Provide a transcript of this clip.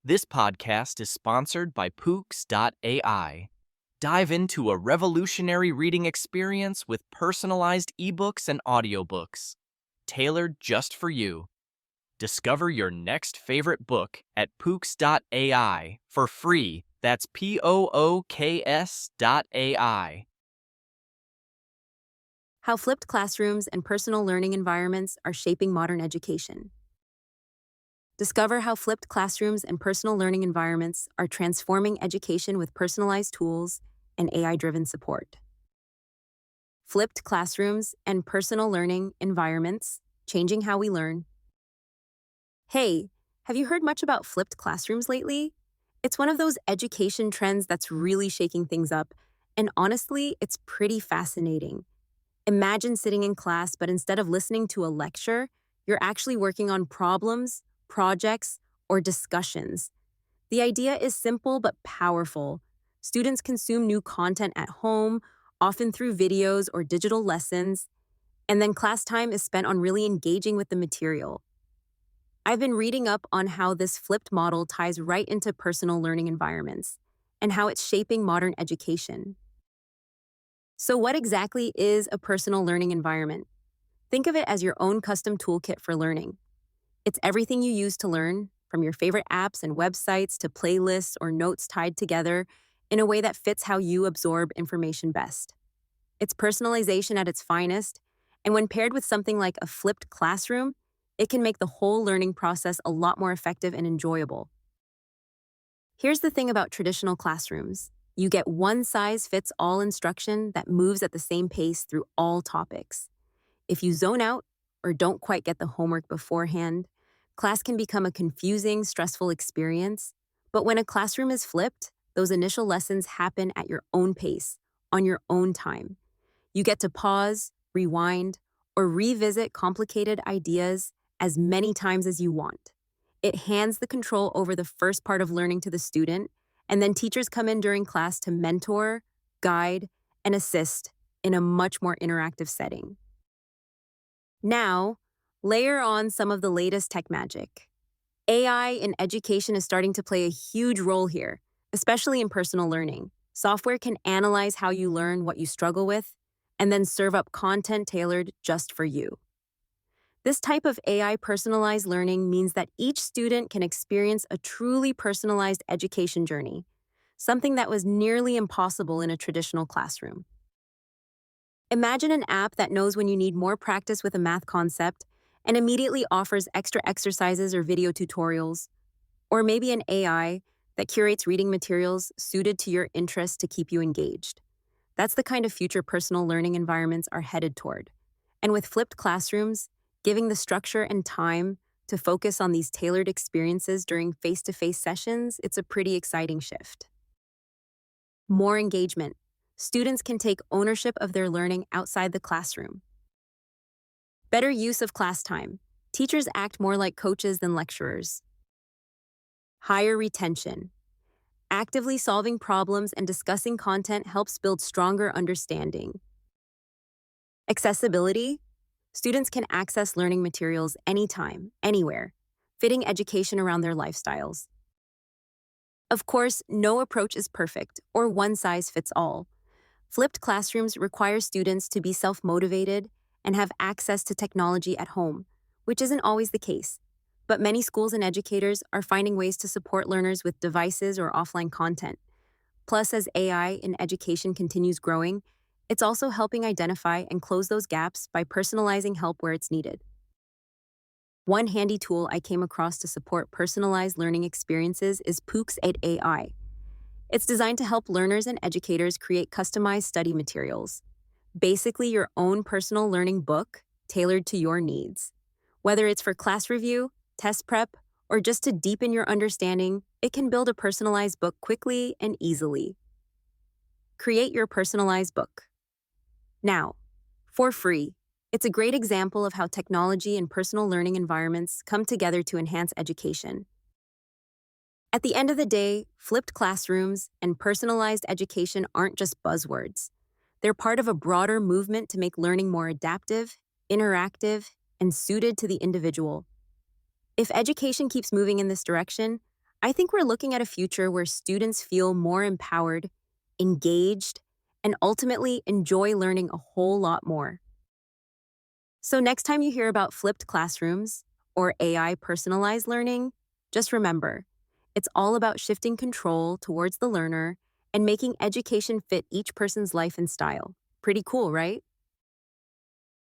This podcast is sponsored by Pooks.ai. Dive into a revolutionary reading experience with personalized ebooks and audiobooks, tailored just for you. Discover your next favorite book at Pooks.ai for free. That's POOKS.ai. How flipped classrooms and personal learning environments are shaping modern education. Discover how flipped classrooms and personal learning environments are transforming education with personalized tools and AI-driven support. Flipped classrooms and personal learning environments, changing how we learn. Hey, have you heard much about flipped classrooms lately? It's one of those education trends that's really shaking things up, and honestly, it's pretty fascinating. Imagine sitting in class, but instead of listening to a lecture, you're actually working on problems, projects, or discussions. The idea is simple but powerful. Students consume new content at home, often through videos or digital lessons, and then class time is spent on really engaging with the material. I've been reading up on how this flipped model ties right into personal learning environments and how it's shaping modern education. So what exactly is a personal learning environment? Think of it as your own custom toolkit for learning. It's everything you use to learn, from your favorite apps and websites to playlists or notes tied together in a way that fits how you absorb information best. It's personalization at its finest, and when paired with something like a flipped classroom, it can make the whole learning process a lot more effective and enjoyable. Here's the thing about traditional classrooms. You get one-size-fits-all instruction that moves at the same pace through all topics. If you zone out or don't quite get the homework beforehand, class can become a confusing, stressful experience. But when a classroom is flipped, those initial lessons happen at your own pace, on your own time. You get to pause, rewind, or revisit complicated ideas as many times as you want. It hands the control over the first part of learning to the student, and then teachers come in during class to mentor, guide, and assist in a much more interactive setting. Now, layer on some of the latest tech magic. AI in education is starting to play a huge role here, especially in personal learning. Software can analyze how you learn, what you struggle with, and then serve up content tailored just for you. This type of AI personalized learning means that each student can experience a truly personalized education journey, something that was nearly impossible in a traditional classroom. Imagine an app that knows when you need more practice with a math concept and immediately offers extra exercises or video tutorials, or maybe an AI that curates reading materials suited to your interests to keep you engaged. That's the kind of future personal learning environments are headed toward. And with flipped classrooms, giving the structure and time to focus on these tailored experiences during face-to-face sessions, it's a pretty exciting shift. More engagement. Students can take ownership of their learning outside the classroom. Better use of class time. Teachers act more like coaches than lecturers. Higher retention. Actively solving problems and discussing content helps build stronger understanding. Accessibility. Students can access learning materials anytime, anywhere, fitting education around their lifestyles. Of course, no approach is perfect or one size fits all. Flipped classrooms require students to be self-motivated and have access to technology at home, which isn't always the case. But many schools and educators are finding ways to support learners with devices or offline content. Plus, as AI in education continues growing, it's also helping identify and close those gaps by personalizing help where it's needed. One handy tool I came across to support personalized learning experiences is Pooks.ai. It's designed to help learners and educators create customized study materials, basically your own personal learning book tailored to your needs. Whether it's for class review, test prep, or just to deepen your understanding, it can build a personalized book quickly and easily. Create your personalized book. Now, for free. It's a great example of how technology and personal learning environments come together to enhance education. At the end of the day, flipped classrooms and personalized education aren't just buzzwords. They're part of a broader movement to make learning more adaptive, interactive, and suited to the individual. If education keeps moving in this direction, I think we're looking at a future where students feel more empowered, engaged, and ultimately enjoy learning a whole lot more. So, next time you hear about flipped classrooms or AI personalized learning, just remember it's all about shifting control towards the learner and making education fit each person's life and style. Pretty cool, right?